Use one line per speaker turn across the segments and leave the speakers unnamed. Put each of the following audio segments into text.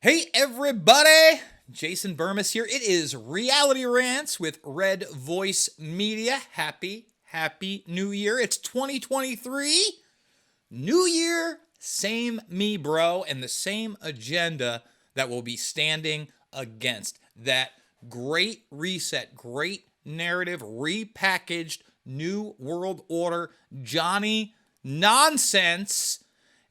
Hey everybody, Jason Bermas here. It is Reality Rants with Red Voice Media. Happy New Year. It's 2023. New Year, same me, bro, and the same agenda that we'll be standing against. That great reset, great narrative, repackaged, new world order, Johnny nonsense.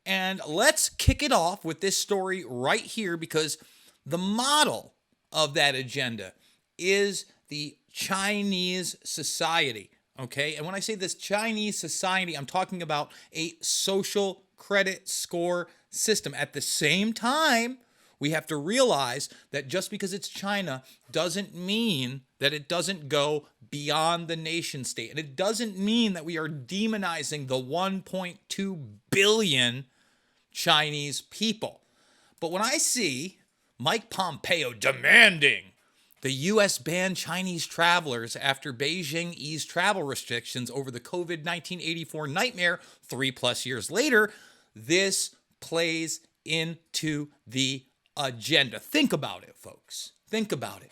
And let's kick it off with this story right here because the model of that agenda is the Chinese society, okay? And when I say this Chinese society, I'm talking about a social credit score system. At the same time, we have to realize that just because it's China doesn't mean that it doesn't go beyond the nation state. And it doesn't mean that we are demonizing the 1.2 billion Chinese people. But when I see Mike Pompeo demanding the U.S. ban Chinese travelers after Beijing eased travel restrictions over the COVID-19 84 nightmare 3+ years later, this plays into the agenda. Think about it, folks. Think about it.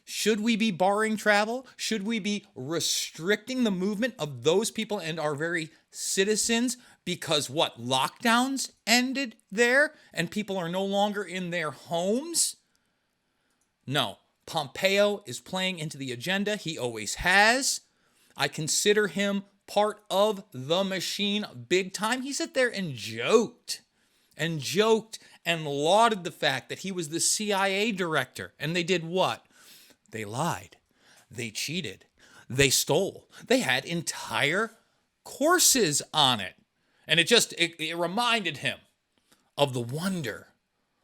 Should we be barring travel? Should we be restricting the movement of those people and our very citizens because what? Lockdowns ended there and people are no longer in their homes? No. Pompeo is playing into the agenda. He always has. I consider him part of the machine big time. He sat there and joked and lauded the fact that he was the CIA director. And they did what? They lied. They cheated. They stole. They had entire courses on it. And it reminded him of the wonder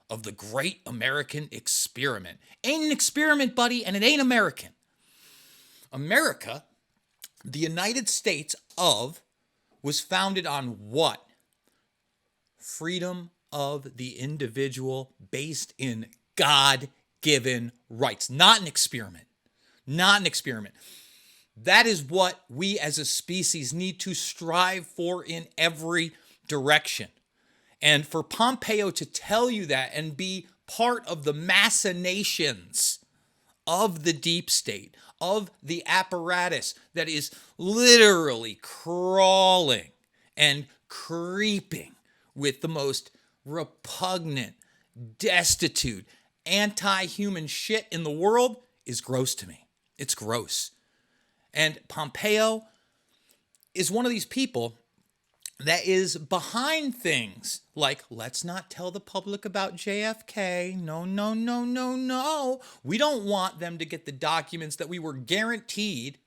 of the great American experiment. Ain't an experiment, buddy, and it ain't American. America, the United States of, was founded on what? Freedom of the individual based in God-given rights. Not an experiment. Not an experiment. That is what we as a species need to strive for in every direction. And for Pompeo to tell you that and be part of the machinations of the deep state, of the apparatus that is literally crawling and creeping with the most repugnant, destitute, anti-human shit in the world is gross to me. It's gross. And Pompeo is one of these people that is behind things like, let's not tell the public about JFK. No. We don't want them to get the documents that we were guaranteed,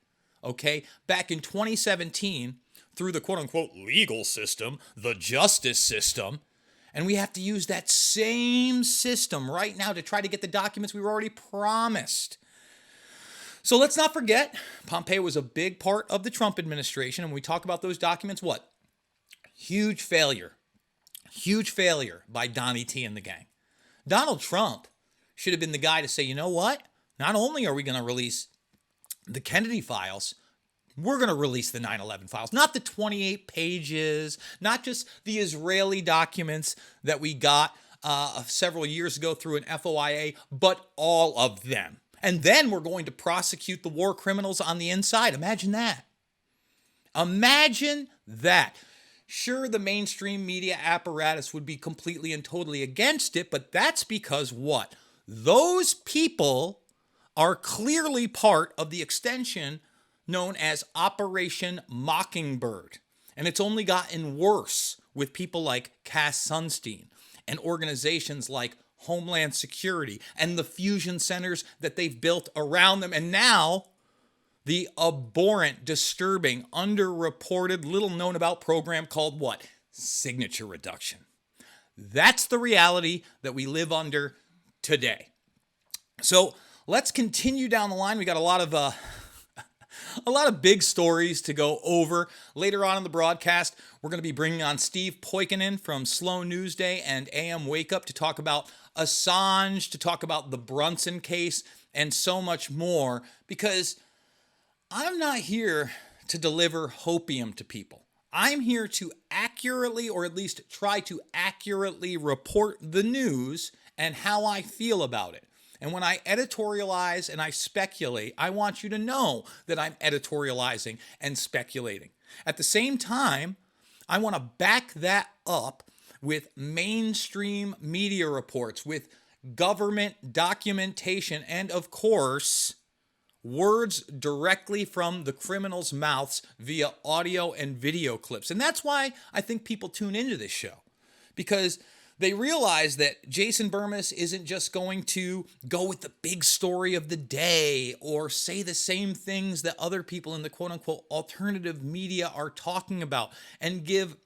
okay, back in 2017 through the quote-unquote legal system, the justice system. And we have to use that same system right now to try to get the documents we were already promised. So let's not forget, Pompeo was a big part of the Trump administration. And when we talk about those documents, what? Huge failure by Donnie T and the gang. Donald Trump should have been the guy to say, you know what? Not only are we going to release the Kennedy files, we're going to release the 9/11 files. Not the 28 pages, not just the Israeli documents that we got several years ago through an FOIA, but all of them. And then we're going to prosecute the war criminals on the inside. Imagine that. Imagine that. Sure, the mainstream media apparatus would be completely and totally against it, but that's because what? Those people are clearly part of the extension known as Operation Mockingbird. And it's only gotten worse with people like Cass Sunstein and organizations like Homeland Security and the fusion centers that they've built around them. And now the abhorrent, disturbing, underreported, little known about program called what? Signature reduction. That's the reality that we live under today. So let's continue down the line. We got a lot of big stories to go over. Later on in the broadcast, we're going to be bringing on Steve Poikonen from Slow News Day and AM Wake Up to talk about Assange, to talk about the Brunson case, and so much more, because I'm not here to deliver hopium to people. I'm here to accurately, or at least try to accurately report the news and how I feel about it. And when I editorialize and I speculate, I want you to know that I'm editorializing and speculating. At the same time, I want to back that up with mainstream media reports, with government documentation, and of course, words directly from the criminals' mouths via audio and video clips. And that's why I think people tune into this show, because they realize that Jason Bermas isn't just going to go with the big story of the day or say the same things that other people in the quote-unquote alternative media are talking about, and give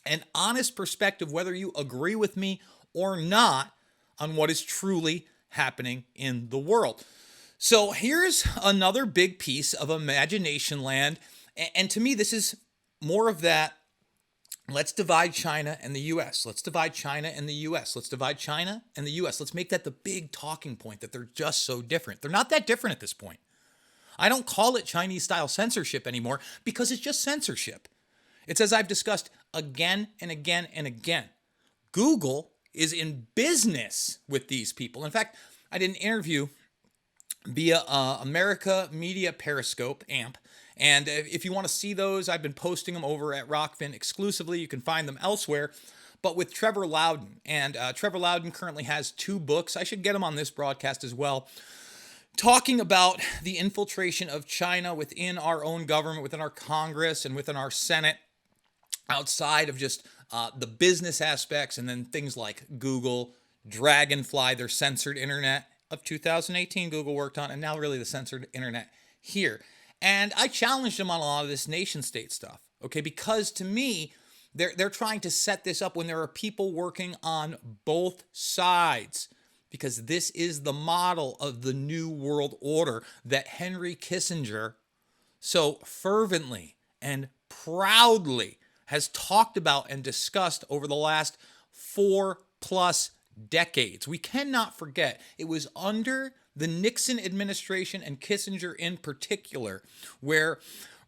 an honest perspective, whether you agree with me or not, on what is truly happening in the world. So here's another big piece of imagination land. And to me, this is more of that, let's divide China and the U.S. Let's divide China and the U.S. Let's divide China and the U.S. Let's make that the big talking point, that they're just so different. They're not that different at this point. I don't call it Chinese-style censorship anymore because it's just censorship. It's, as I've discussed again and again and again, Google is in business with these people. In fact, I did an interview via America Media Periscope, AMP. And if you want to see those, I've been posting them over at Rockfin exclusively. You can find them elsewhere. But with Trevor Loudon. And Trevor Loudon currently has 2 books. I should get him on this broadcast as well, talking about the infiltration of China within our own government, within our Congress, and within our Senate, outside of just the business aspects, and then things like Google, Dragonfly, their censored internet of 2018 Google worked on, and now really the censored internet here. And I challenged them on a lot of this nation state stuff, okay? Because to me, they're trying to set this up when there are people working on both sides, because this is the model of the new world order that Henry Kissinger so fervently and proudly has talked about and discussed over the last 4+ decades. We cannot forget it was under the Nixon administration, and Kissinger in particular, where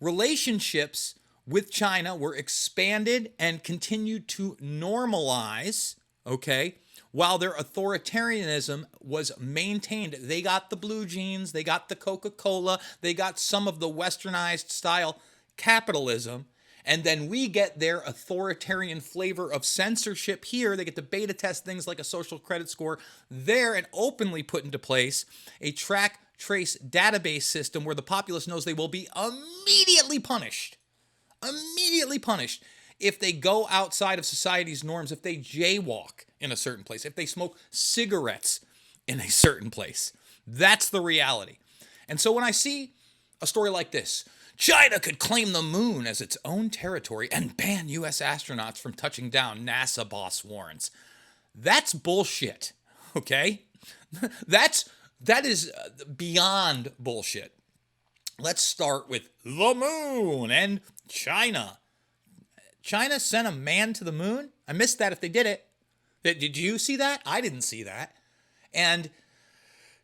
relationships with China were expanded and continued to normalize, okay, while their authoritarianism was maintained. They got the blue jeans, they got the Coca-Cola, they got some of the westernized style capitalism, and then we get their authoritarian flavor of censorship here. They get to beta test things like a social credit score there, and openly put into place a track trace database system where the populace knows they will be immediately punished if they go outside of society's norms, if they jaywalk in a certain place, if they smoke cigarettes in a certain place. That's the reality. And so when I see a story like this, China could claim the moon as its own territory and ban U.S. astronauts from touching down, NASA boss warns. That's bullshit, okay? That is beyond bullshit. Let's start with the moon and China. China sent a man to the moon? I missed that if they did it. Did you see that? I didn't see that. And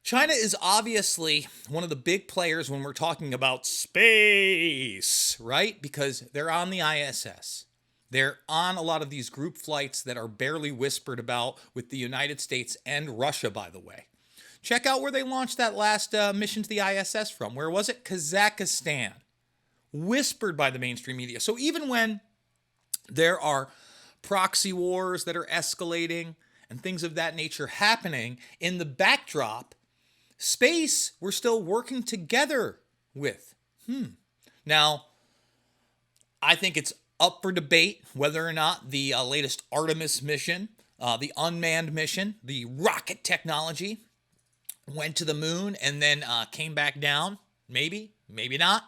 China is obviously one of the big players when we're talking about space, right? Because they're on the ISS. They're on a lot of these group flights that are barely whispered about with the United States and Russia, by the way. Check out where they launched that last mission to the ISS from. Where was it? Kazakhstan. Whispered by the mainstream media. So even when there are proxy wars that are escalating and things of that nature happening in the backdrop, space we're still working together with. Now, I think it's up for debate whether or not the latest Artemis mission, the unmanned mission, the rocket technology, went to the moon and then came back down. Maybe, maybe not.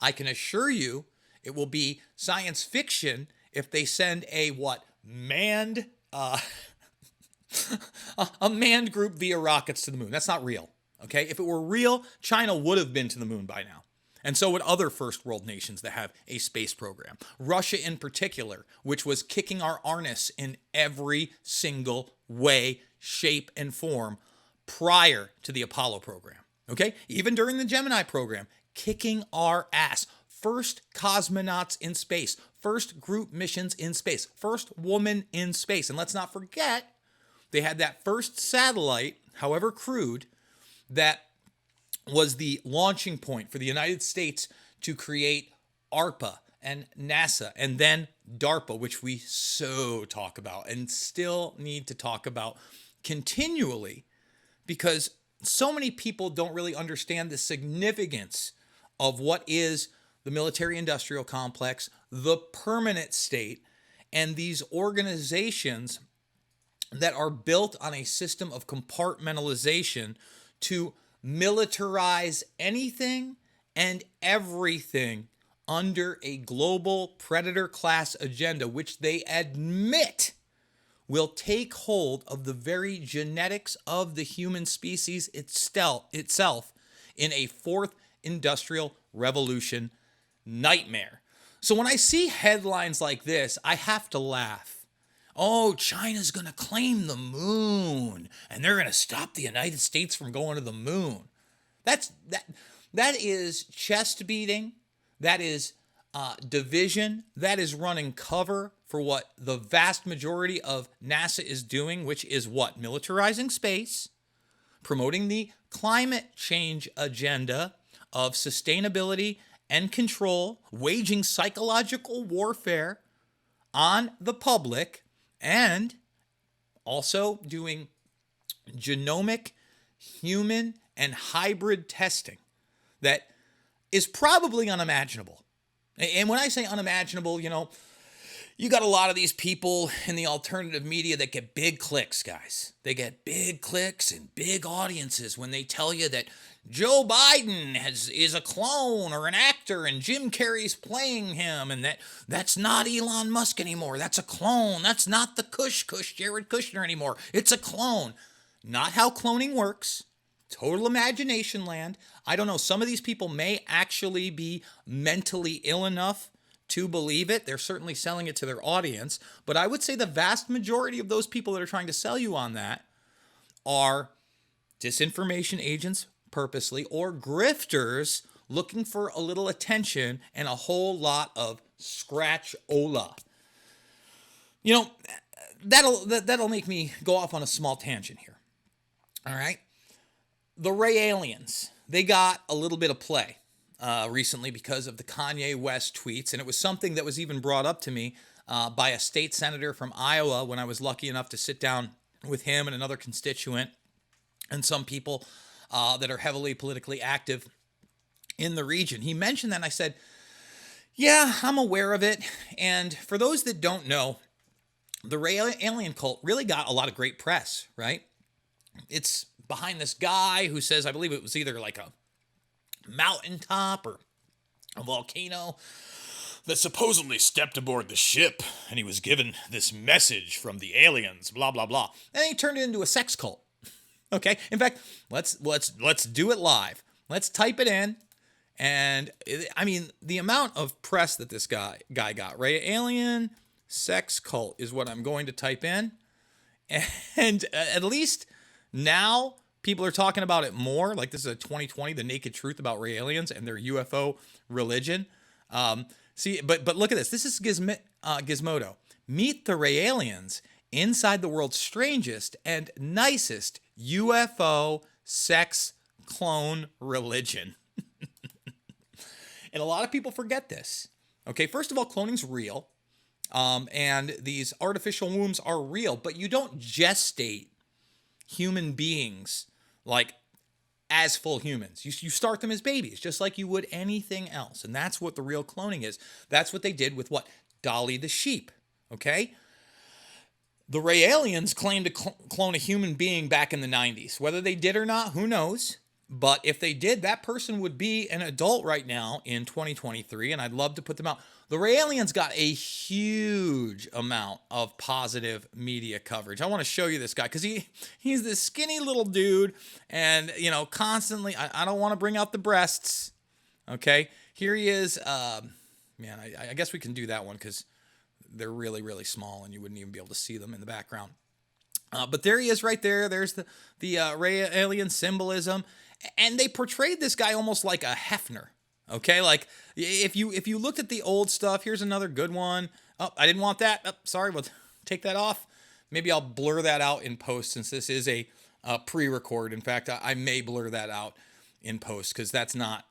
I can assure you it will be science fiction if they send a manned a manned group via rockets to the moon. That's not real. Okay? If it were real, China would have been to the moon by now. And so would other first world nations that have a space program. Russia in particular, which was kicking our arse in every single way, shape, and form prior to the Apollo program. Okay? Even during the Gemini program, kicking our ass. First cosmonauts in space. First group missions in space. First woman in space. And let's not forget they had that first satellite, however crude, that was the launching point for the United States to create ARPA and NASA and then DARPA, which we so talk about and still need to talk about continually, because so many people don't really understand the significance of what is the military-industrial complex, the permanent state, and these organizations that are built on a system of compartmentalization to militarize anything and everything under a global predator class agenda, which they admit will take hold of the very genetics of the human species itself in a fourth industrial revolution nightmare. So when I see headlines like this, I have to laugh. Oh, China's going to claim the moon, and they're going to stop the United States from going to the moon. That is chest beating. That is division. That is running cover for what the vast majority of NASA is doing, which is what? Militarizing space, promoting the climate change agenda of sustainability and control, waging psychological warfare on the public, and also doing genomic, human, and hybrid testing that is probably unimaginable. And when I say unimaginable, you got a lot of these people in the alternative media that get big clicks, guys. They get big clicks and big audiences when they tell you that Joe Biden is a clone or an actor and Jim Carrey's playing him, and that's not Elon Musk anymore. That's a clone. That's not the Jared Kushner anymore. It's a clone. Not how cloning works. Total imagination land. I don't know. Some of these people may actually be mentally ill enough to believe it. They're certainly selling it to their audience. But I would say the vast majority of those people that are trying to sell you on that are disinformation agents purposely, or grifters looking for a little attention and a whole lot of scratch-ola. That'll make me go off on a small tangent here. All right? The Raelians, they got a little bit of play recently because of the Kanye West tweets, and it was something that was even brought up to me by a state senator from Iowa when I was lucky enough to sit down with him and another constituent and some people that are heavily politically active in the region. He mentioned that, and I said, yeah, I'm aware of it. And for those that don't know, the Raelian cult really got a lot of great press, right? It's behind this guy who says, I believe it was either like a mountaintop or a volcano, that supposedly stepped aboard the ship and he was given this message from the aliens, blah, blah, blah. And he turned it into a sex cult. Okay. In fact, let's do it live. Let's type it in. And the amount of press that this guy got, right? Alien sex cult is what I'm going to type in. And at least now people are talking about it more. Like this is a 2020, the naked truth about Raelians and their UFO religion. But look at this. This is Gizmodo. Meet the Raelians inside the world's strangest and nicest UFO sex clone religion. And a lot of people forget this. Okay, first of all, cloning's real. And these artificial wombs are real, but you don't gestate human beings like as full humans. You start them as babies, just like you would anything else. And that's what the real cloning is. That's what they did with what? Dolly the sheep. Okay? The Raelians claimed to clone a human being back in the 90s. Whether they did or not, who knows? But if they did, that person would be an adult right now in 2023, and I'd love to put them out. The Raelians got a huge amount of positive media coverage. I want to show you this guy because he's this skinny little dude, and constantly. I don't want to bring out the breasts. Okay, here he is. I guess we can do that one because they're really, really small, and you wouldn't even be able to see them in the background. But there he is, right there. There's the Raelian symbolism. And they portrayed this guy almost like a Hefner, okay? Like, if you looked at the old stuff, here's another good one. Oh, I didn't want that. Oh, sorry, we'll take that off. Maybe I'll blur that out in post since this is a pre-record. In fact, I may blur that out in post because that's not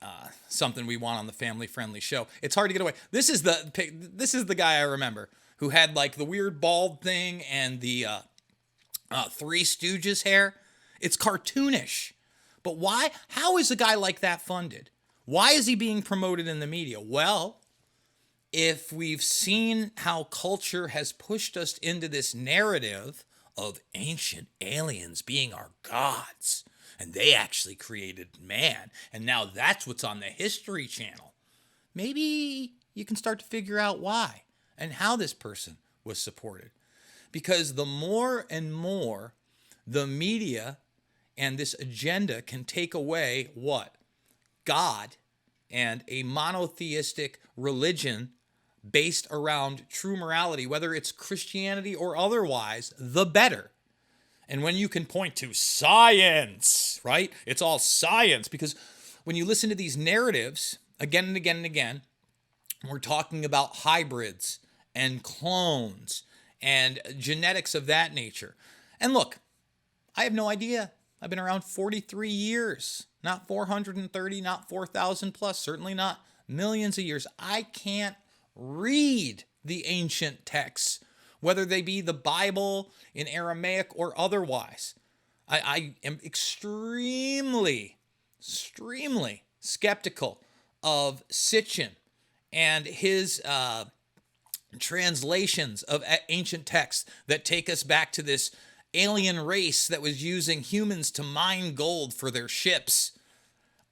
something we want on the family-friendly show. It's hard to get away. This is the guy I remember who had like the weird bald thing and the Three Stooges hair. It's cartoonish. But why? How is a guy like that funded? Why is he being promoted in the media? Well, if we've seen how culture has pushed us into this narrative of ancient aliens being our gods, and they actually created man, and now that's what's on the History Channel, maybe you can start to figure out why and how this person was supported. Because the more and more the media and this agenda can take away what? God and a monotheistic religion based around true morality, whether it's Christianity or otherwise, the better. And when you can point to science, right? It's all science, because when you listen to these narratives again and again and again, we're talking about hybrids and clones and genetics of that nature. And look, I have no idea. I've been around 43 years, not 430, not 4,000 plus, certainly not millions of years. I can't read the ancient texts, whether they be the Bible in Aramaic or otherwise. I am extremely skeptical of Sitchin and his translations of ancient texts that take us back to this alien race that was using humans to mine gold for their ships.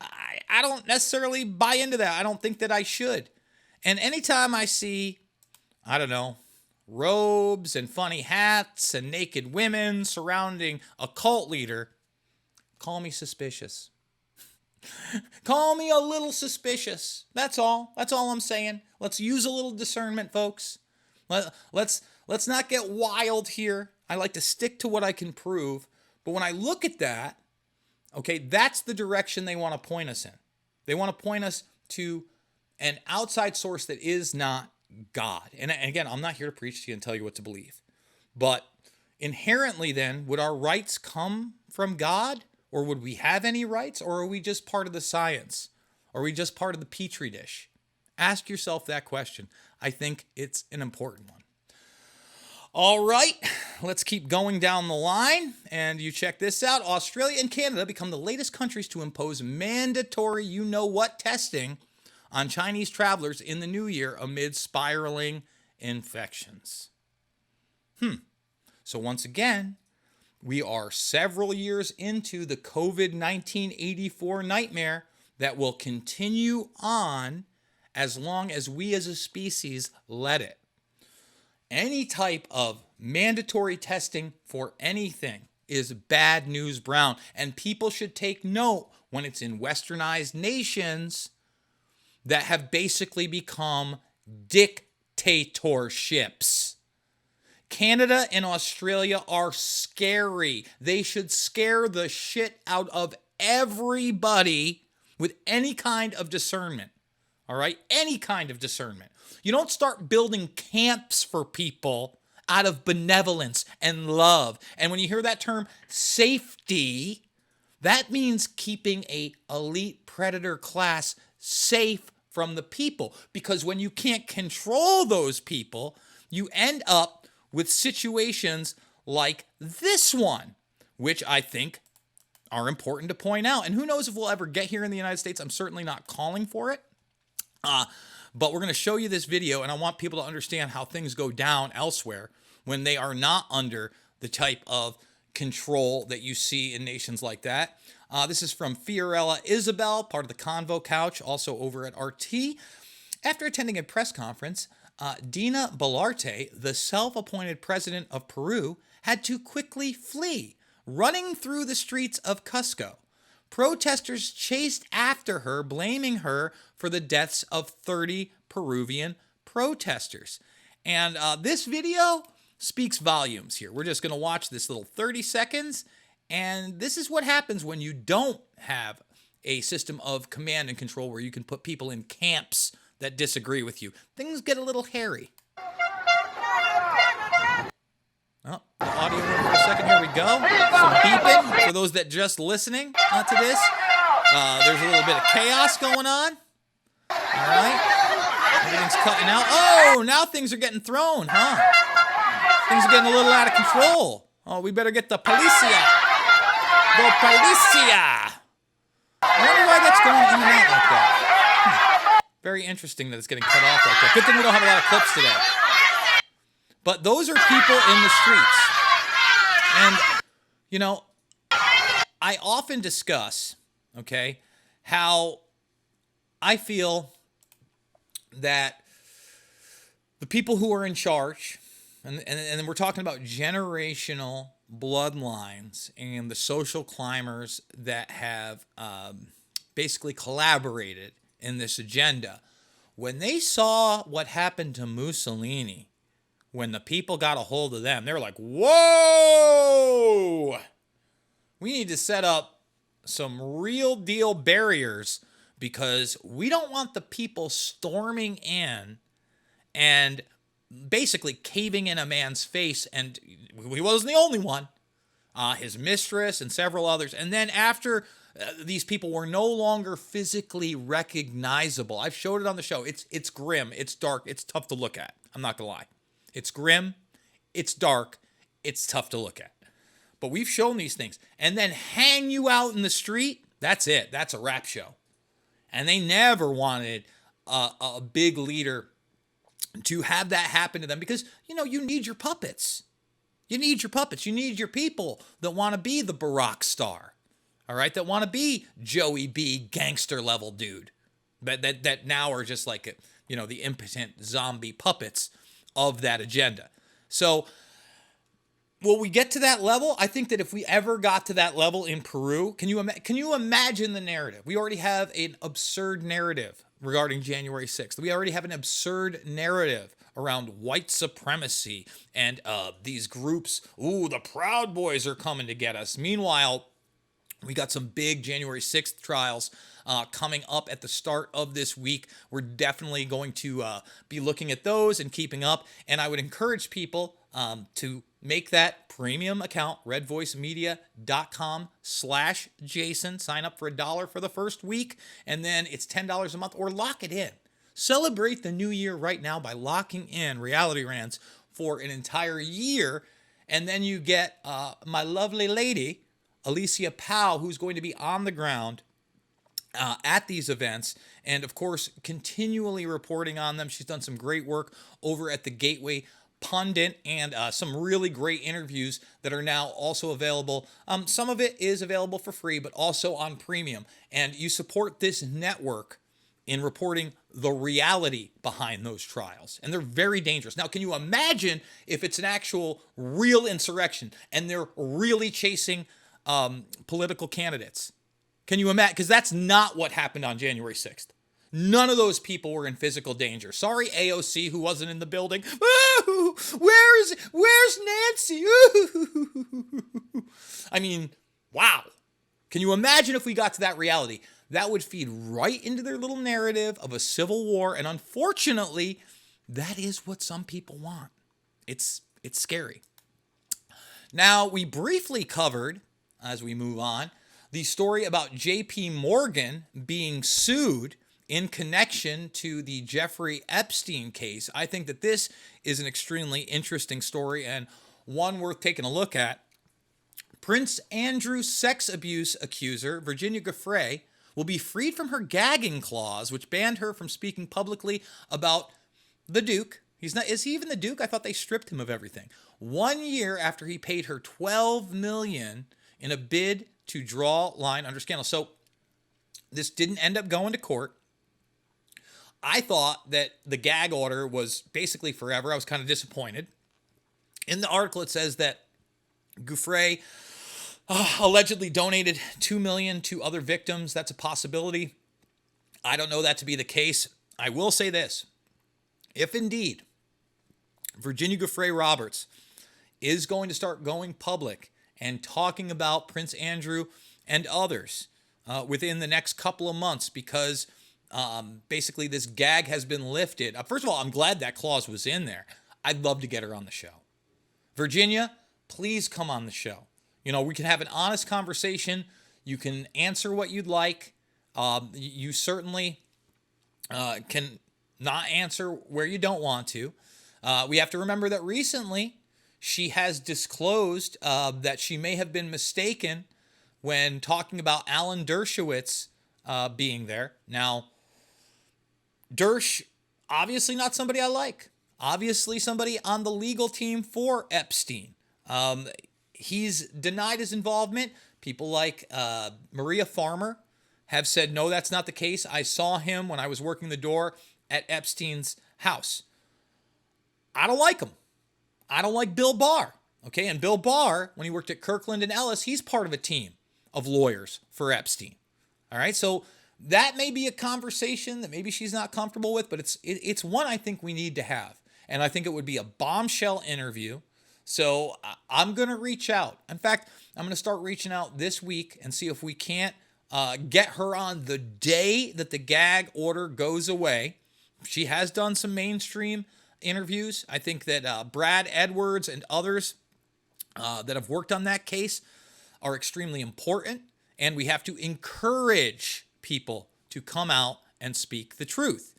I don't necessarily buy into that. I don't think that I should. And anytime I see, I don't know, robes and funny hats and naked women surrounding a cult leader, call me suspicious. Call me a little suspicious. That's all. That's all I'm saying. Let's use a little discernment, folks. Let's not get wild here. I like to stick to what I can prove. But when I look at that, okay, that's the direction they want to point us in. They want to point us to an outside source that is not God. And again, I'm not here to preach to you and tell you what to believe. But inherently then, would our rights come from God? Or would we have any rights? Or are we just part of the science? Are we just part of the petri dish? Ask yourself that question. I think it's an important one. All right, let's keep going down the line. And you check this out. Australia and Canada become the latest countries to impose mandatory you-know-what testing on Chinese travelers in the new year amid spiraling infections. So once again, we are several years into the COVID-19 84 nightmare that will continue on as long as we as a species let it. Any type of mandatory testing for anything is bad news brown, and people should take note when it's in westernized nations that have basically become dictatorships. Canada and Australia are scary. They should scare the shit out of everybody with any kind of discernment. All right? Any kind of discernment. You don't start building camps for people out of benevolence and love. And when you hear that term safety, that means keeping a elite predator class safe from the people. Because when you can't control those people, you end up with situations like this one, which I think are important to point out. And who knows if we'll ever get here in the United States. I'm certainly not calling for it. But we're going to show you this video, and I want people to understand how things go down elsewhere when they are not under the type of control that you see in nations like that. This is from Fiorella Isabel, part of the Convo Couch, also over at RT. After attending a press conference, Dina Boluarte, the self-appointed president of Peru, had to quickly flee, running through the streets of Cusco. Protesters chased after her, blaming her for the deaths of 30 Peruvian protesters. And this video speaks volumes here. We're just going to watch this little 30 seconds. And this is what happens when you don't have a system of command and control where you can put people in camps that disagree with you. Things get a little hairy. Oh, the audio for a second. Here we go. Some beeping for those that just listening to this. There's a little bit of chaos going on. All right. Everything's cutting out. Oh, now things are getting thrown, huh? Things are getting a little out of control. Oh, we better get the policia. The policia. I wonder why that's going in and out like that. Very interesting that it's getting cut off like that. Good thing we don't have a lot of clips today. But those are people in the streets. And, you know, I often discuss, okay, how I feel that the people who are in charge, and we're talking about generational bloodlines and the social climbers that have basically collaborated in this agenda, when they saw what happened to Mussolini, when the people got a hold of them, they were like, whoa, we need to set up some real deal barriers because we don't want the people storming in and basically caving in a man's face. And he wasn't the only one. His mistress and several others. And then after these people were no longer physically recognizable, I've showed it on the show. It's grim. It's dark. It's tough to look at. I'm not going to lie. It's grim. It's dark. It's tough to look at. But we've shown these things. And then hang you out in the street. That's it. That's a rap show. And they never wanted a big leader to have that happen to them because, you know, you need your puppets. You need your puppets. You need your people that want to be the Barack star, all right, that want to be Joey B, gangster level dude, that now are just like, you know, the impotent zombie puppets of that agenda. So will we get to that level? I think that if we ever got to that level in Peru, can you imagine the narrative? We already have an absurd narrative regarding January 6th. We already have an absurd narrative around white supremacy and these groups. Ooh, the Proud Boys are coming to get us. Meanwhile, we got some big January 6th trials coming up at the start of this week. We're definitely going to be looking at those and keeping up. And I would encourage people to make that premium account, redvoicemedia.com/Jason. Sign up for $1 for the first week, and then it's $10 a month, or lock it in. Celebrate the new year right now by locking in Reality Rants for an entire year, and then you get my lovely lady, Alicia Powell, who's going to be on the ground at these events, and of course, continually reporting on them. She's done some great work over at the Gateway Pundit and some really great interviews that are now also available. Some of it is available for free, but also on premium. And you support this network in reporting the reality behind those trials. And they're very dangerous. Now, can you imagine if it's an actual real insurrection and they're really chasing political candidates? Can you imagine? Because that's not what happened on January 6th. None of those people were in physical danger. Sorry, AOC, who wasn't in the building. Ooh, where's Nancy? Ooh. I mean, wow. Can you imagine if we got to that reality? That would feed right into their little narrative of a civil war. And unfortunately, that is what some people want. It's scary. Now, we briefly covered, as we move on, the story about J.P. Morgan being sued in connection to the Jeffrey Epstein case. I think that this is an extremely interesting story and one worth taking a look at. Prince Andrew's sex abuse accuser, Virginia Giuffre, will be freed from her gagging clause, which banned her from speaking publicly about the Duke. Is he even the Duke? I thought they stripped him of everything. 1 year after he paid her $12 million in a bid to draw line under scandal. So this didn't end up going to court. I thought that the gag order was basically forever. I was kind of disappointed. In the article, it says that Giuffre allegedly donated $2 million to other victims. That's a possibility. I don't know that to be the case. I will say this. If indeed Virginia Giuffre Roberts is going to start going public and talking about Prince Andrew and others within the next couple of months, because basically this gag has been lifted. First of all, I'm glad that clause was in there. I'd love to get her on the show. Virginia, please come on the show. We can have an honest conversation. You can answer what you'd like. You certainly can not answer where you don't want to. We have to remember that recently she has disclosed that she may have been mistaken when talking about Alan Dershowitz being there. Now, Dersh, obviously not somebody I like. Obviously somebody on the legal team for Epstein. He's denied his involvement. People like Maria Farmer have said, no, that's not the case. I saw him when I was working the door at Epstein's house. I don't like him. I don't like Bill Barr. Okay, and Bill Barr, when he worked at Kirkland and Ellis, he's part of a team of lawyers for Epstein. All right, so that may be a conversation that maybe she's not comfortable with, but it's one I think we need to have. And I think it would be a bombshell interview. So I'm going to reach out. In fact, I'm going to start reaching out this week and see if we can't get her on the day that the gag order goes away. She has done some mainstream interviews. I think that Brad Edwards and others that have worked on that case are extremely important. And we have to encourage people to come out and speak the truth.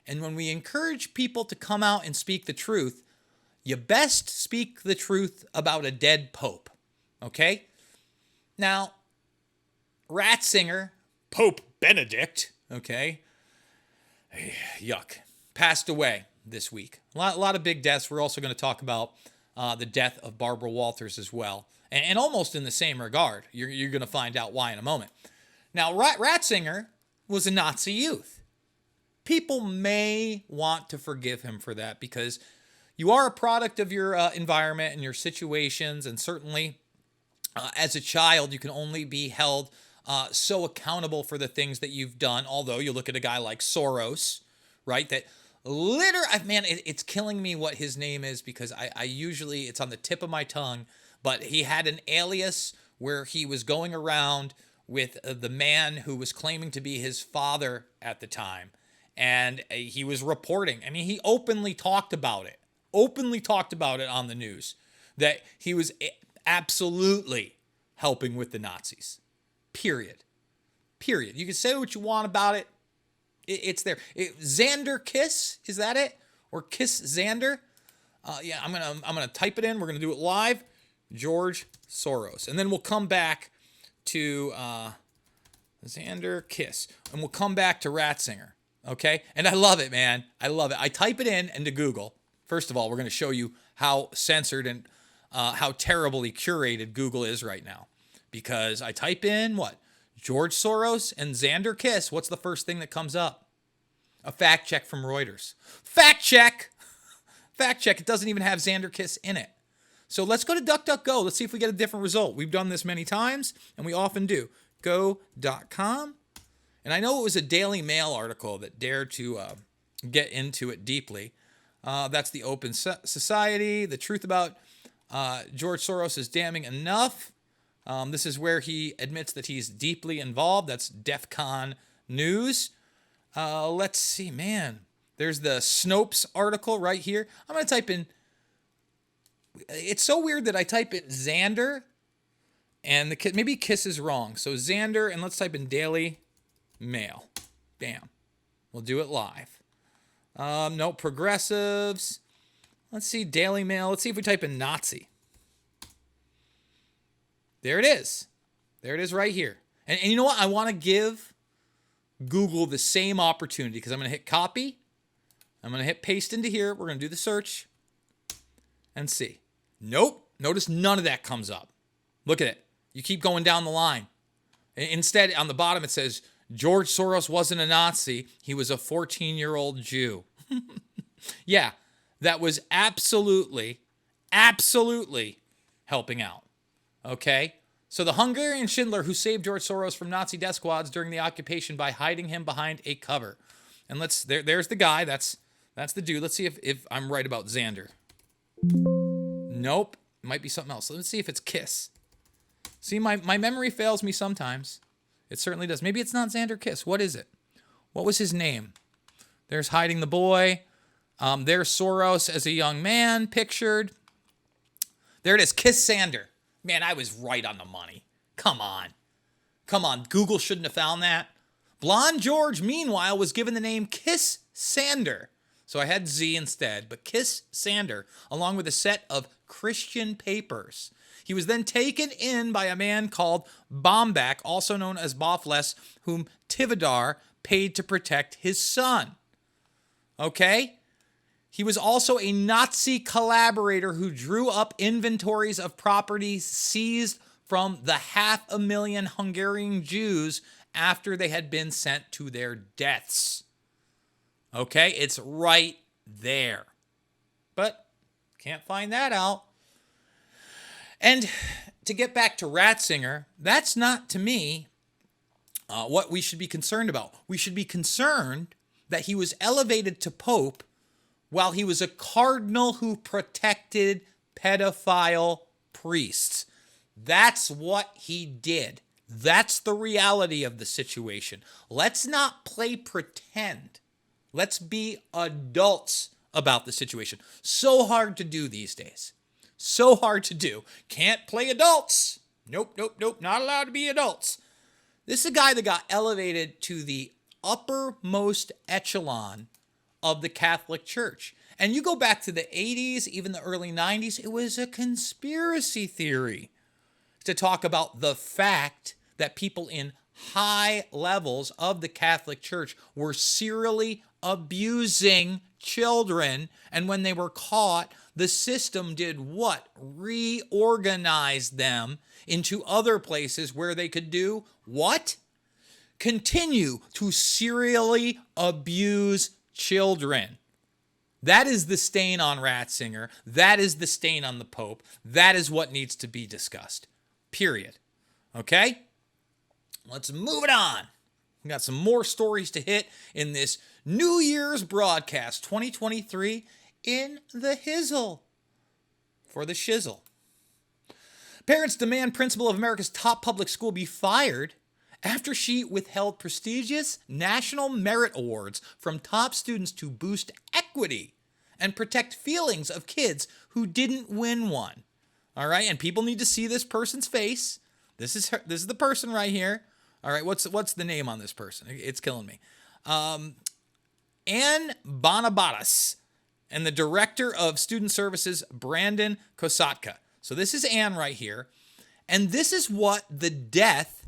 And when we encourage people to come out and speak the truth, you best speak the truth about a dead pope. Okay? Now, Ratzinger, Pope Benedict, okay, yuck, passed away this week. A lot of big deaths. We're also going to talk about the death of Barbara Walters as well. And almost in the same regard. You're going to find out why in a moment. Now, Ratzinger was a Nazi youth. People may want to forgive him for that because you are a product of your environment and your situations, and certainly as a child, you can only be held so accountable for the things that you've done. Although you look at a guy like Soros, right? That literally, man, it's killing me what his name is because I usually, it's on the tip of my tongue, but he had an alias where he was going around with the man who was claiming to be his father at the time. And he was reporting. I mean, he openly talked about it on the news, that he was absolutely helping with the Nazis. Period. You can say what you want about it. It's there. Xander Kiss, is that it? Or Kiss Xander? Yeah, I'm gonna type it in. We're gonna do it live. George Soros, and then we'll come back to Xander Kiss, and we'll come back to Ratzinger. Okay, and I love it, man. I love it. I type it in into Google. First of all, we're going to show you how censored and how terribly curated Google is right now. Because I type in what? George Soros and Xander Kiss. What's the first thing that comes up? A fact check from Reuters. Fact check. It doesn't even have Xander Kiss in it. So let's go to DuckDuckGo. Let's see if we get a different result. We've done this many times, and we often do. Go.com. And I know it was a Daily Mail article that dared to get into it deeply. That's the Open Society. The truth about George Soros is damning enough. This is where he admits that he's deeply involved. That's DEF CON News. Let's see, man. There's the Snopes article right here. I'm going to type in... It's so weird that I type in Xander, and maybe Kiss is wrong. So Xander, and let's type in Daily Mail. Bam. We'll do it live. No, progressives. Let's see, Daily Mail. Let's see if we type in Nazi. There it is. There it is right here. And you know what? I want to give Google the same opportunity because I'm going to hit copy. I'm going to hit paste into here. We're going to do the search and see. Nope. Notice none of that comes up. Look at it. You keep going down the line. Instead, on the bottom, it says, George Soros wasn't a Nazi. He was a 14-year-old Jew. Yeah, that was absolutely helping out. Okay? So the Hungarian Schindler who saved George Soros from Nazi death squads during the occupation by hiding him behind a cover. And there's the guy. That's the dude. Let's see if I'm right about Xander. Nope. It might be something else. Let's see if it's Kiss. See, my memory fails me sometimes. It certainly does. Maybe it's not Xander Kiss. What is it? What was his name? There's Hiding the Boy. There's Soros as a young man pictured. There it is. Kiss Sander. Man, I was right on the money. Come on. Come on. Google shouldn't have found that. Blonde George, meanwhile, was given the name Kiss Sander. So I had Z instead, but Kiss Sander, along with a set of Christian papers. He was then taken in by a man called Bombach, also known as Bofles, whom Tivadar paid to protect his son. Okay? He was also a Nazi collaborator who drew up inventories of properties seized from the 500,000 Hungarian Jews after they had been sent to their deaths. Okay? It's right there. But can't find that out. And to get back to Ratzinger, that's not, to me, what we should be concerned about. We should be concerned that he was elevated to Pope while he was a cardinal who protected pedophile priests. That's what he did. That's the reality of the situation. Let's not play pretend. Let's be adults about the situation. So hard to do these days. So hard to do. Can't play adults. Nope. Not allowed to be adults. This is a guy that got elevated to the uppermost echelon of the Catholic Church. And you go back to the 80s, even the early 90s, it was a conspiracy theory to talk about the fact that people in high levels of the Catholic Church were serially abusing children. And when they were caught, the system did what? Reorganized them into other places where they could do what? Continue to serially abuse children. That is the stain on Ratzinger. That is the stain on the Pope. That is what needs to be discussed. Period. Okay? Let's move it on. We got some more stories to hit in this New Year's broadcast 2023 in the hizzle. For the shizzle. Parents demand principal of America's top public school be fired after she withheld prestigious national merit awards from top students to boost equity and protect feelings of kids who didn't win one. All right, and people need to see this person's face. This is her, this is the person right here. All right, what's the name on this person? It's killing me. Ann Bonabatas and the director of student services, Brandon Kosatka. So this is Ann right here, and this is what the death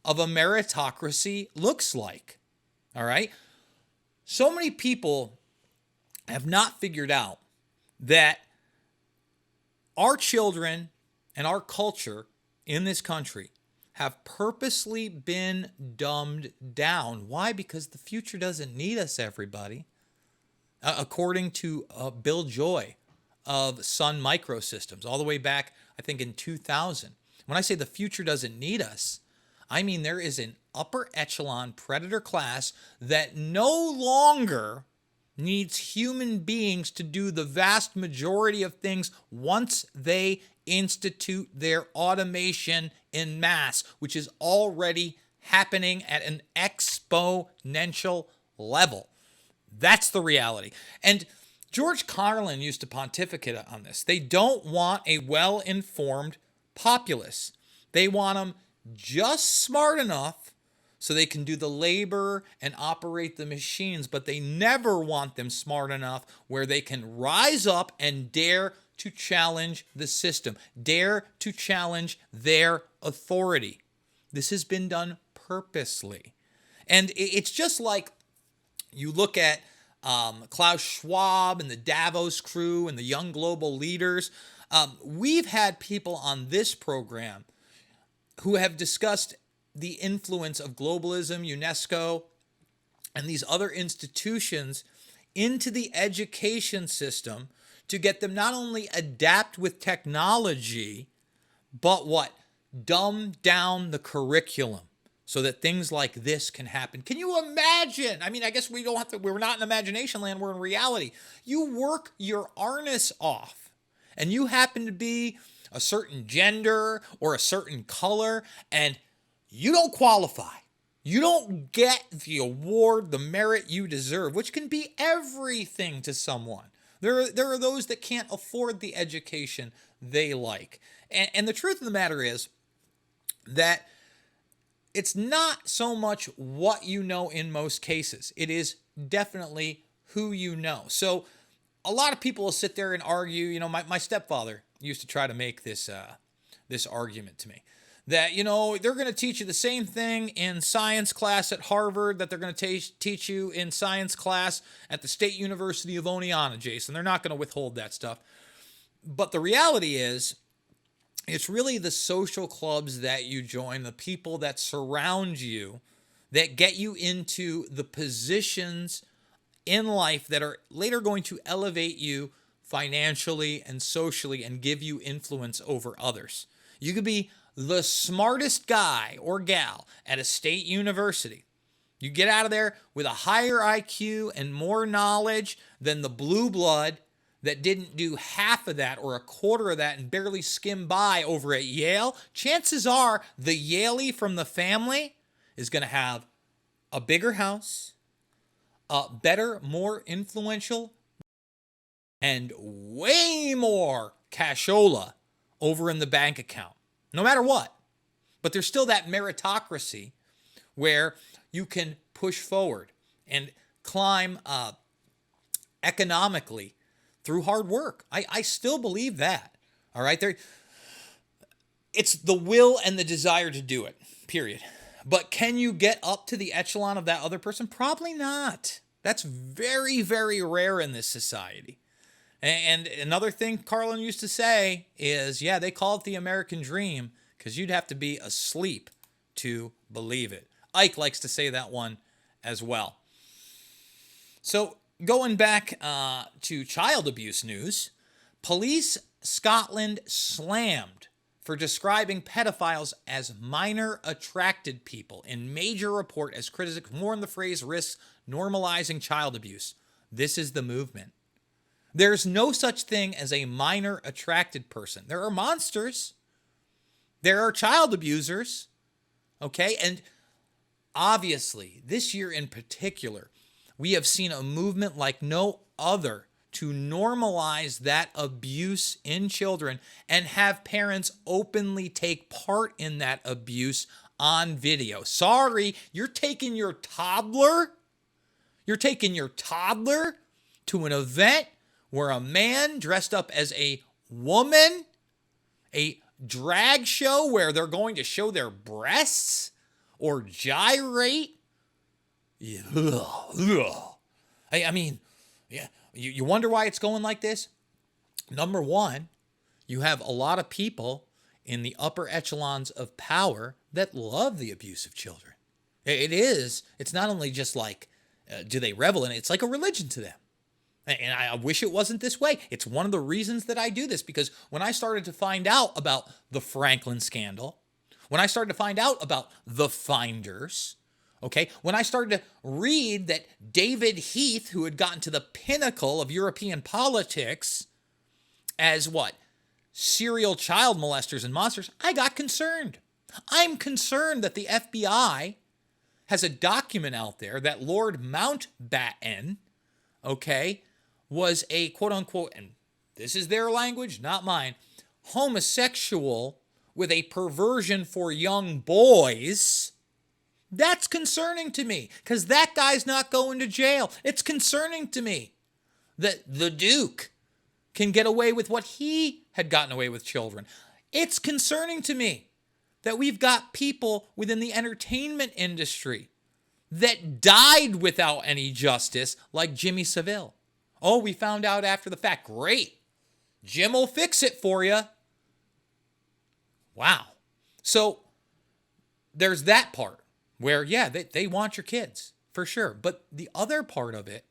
of a meritocracy looks like. All right? So many people have not figured out that our children and our culture in this country have purposely been dumbed down. Why? Because the future doesn't need us, everybody. According to Bill Joy of Sun Microsystems, all the way back, I think, in 2000. When I say the future doesn't need us, I mean there is an upper echelon predator class that no longer needs human beings to do the vast majority of things once they institute their automation in mass, which is already happening at an exponential level. That's the reality. And George Carlin used to pontificate on this. They don't want a well-informed populace. They want them just smart enough so they can do the labor and operate the machines, but they never want them smart enough where they can rise up and dare to challenge the system, dare to challenge their authority. This has been done purposely. And it's just like you look at Klaus Schwab and the Davos crew and the young global leaders. We've had people on this program who have discussed the influence of globalism, UNESCO, and these other institutions into the education system to get them not only adapt with technology, but what? Dumb down the curriculum so that things like this can happen. Can you imagine? I mean, I guess we don't have to, we're not in imagination land, we're in reality. You work your arnis off and you happen to be a certain gender or a certain color and you don't qualify. You don't get the award, the merit you deserve, which can be everything to someone. There are those that can't afford the education they like. And the truth of the matter is that it's not so much what you know in most cases. It is definitely who you know. So a lot of people will sit there and argue. My stepfather used to try to make this argument to me that, they're going to teach you the same thing in science class at Harvard that they're going to teach you in science class at the State University of Oneonta, Jason. They're not going to withhold that stuff. But the reality is, it's really the social clubs that you join, the people that surround you, that get you into the positions in life that are later going to elevate you financially and socially and give you influence over others. You could be the smartest guy or gal at a state university. You get out of there with a higher IQ and more knowledge than the blue blood that didn't do half of that or a quarter of that and barely skim by over at Yale. Chances are the Yaley from the family is going to have a bigger house, a better, more influential, and way more cashola over in the bank account, no matter what. But there's still that meritocracy where you can push forward and climb economically through hard work. I still believe that. All right? It's the will and the desire to do it, period. But can you get up to the echelon of that other person? Probably not. That's very, very rare in this society. And another thing Carlin used to say is, yeah, they call it the American dream because you'd have to be asleep to believe it. Ike likes to say that one as well. So going back to child abuse news, Police Scotland slammed for describing pedophiles as minor attracted people in major report as critics warn the phrase risks normalizing child abuse. This is the movement. There's no such thing as a minor attracted person. There are monsters. There are child abusers. Okay? And obviously, this year in particular, we have seen a movement like no other to normalize that abuse in children and have parents openly take part in that abuse on video. Sorry, you're taking your toddler to an event where a man dressed up as a woman, a drag show where they're going to show their breasts or gyrate. I mean, yeah, you wonder why it's going like this? Number one, you have a lot of people in the upper echelons of power that love the abuse of children. It's not only just like, do they revel in it? It's like a religion to them. And I wish it wasn't this way. It's one of the reasons that I do this, because when I started to find out about the Franklin scandal, when I started to find out about the Finders, okay, when I started to read that David Heath, who had gotten to the pinnacle of European politics as what? Serial child molesters and monsters, I got concerned. I'm concerned that the FBI has a document out there that Lord Mountbatten, okay, was a quote-unquote, and this is their language, not mine, homosexual with a perversion for young boys. That's concerning to me, because that guy's not going to jail. It's concerning to me that the Duke can get away with what he had gotten away with children. It's concerning to me that we've got people within the entertainment industry that died without any justice, like Jimmy Savile. Oh, we found out after the fact. Great. Jim will fix it for you. Wow. So there's that part where, yeah, they want your kids, for sure. But the other part of it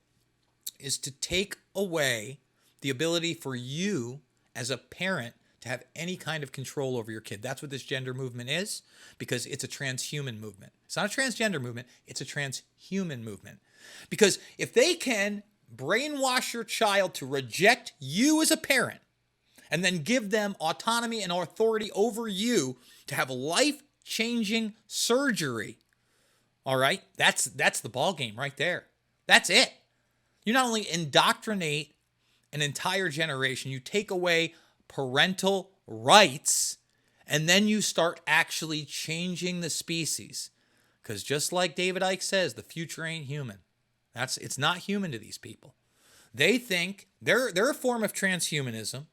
is to take away the ability for you as a parent to have any kind of control over your kid. That's what this gender movement is, because it's a transhuman movement. It's not a transgender movement. It's a transhuman movement. Because if they can brainwash your child to reject you as a parent and then give them autonomy and authority over you to have life-changing surgery, all right, that's the ball game right there. That's it. You not only indoctrinate an entire generation, you take away parental rights, and then you start actually changing the species. Because just like David Icke says, the future ain't human. It's not human to these people. They think their form of transhumanism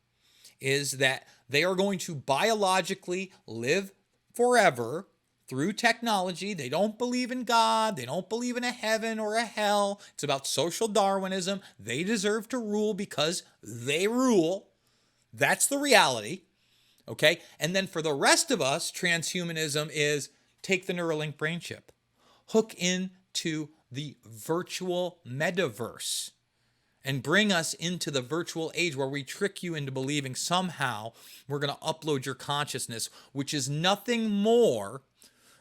is that they are going to biologically live forever through technology. They don't believe in God. They don't believe in a heaven or a hell. It's about social Darwinism. They deserve to rule because they rule. That's the reality. Okay? And then for the rest of us, transhumanism is take the Neuralink brain chip, hook into the virtual metaverse, and bring us into the virtual age where we trick you into believing somehow we're going to upload your consciousness, which is nothing more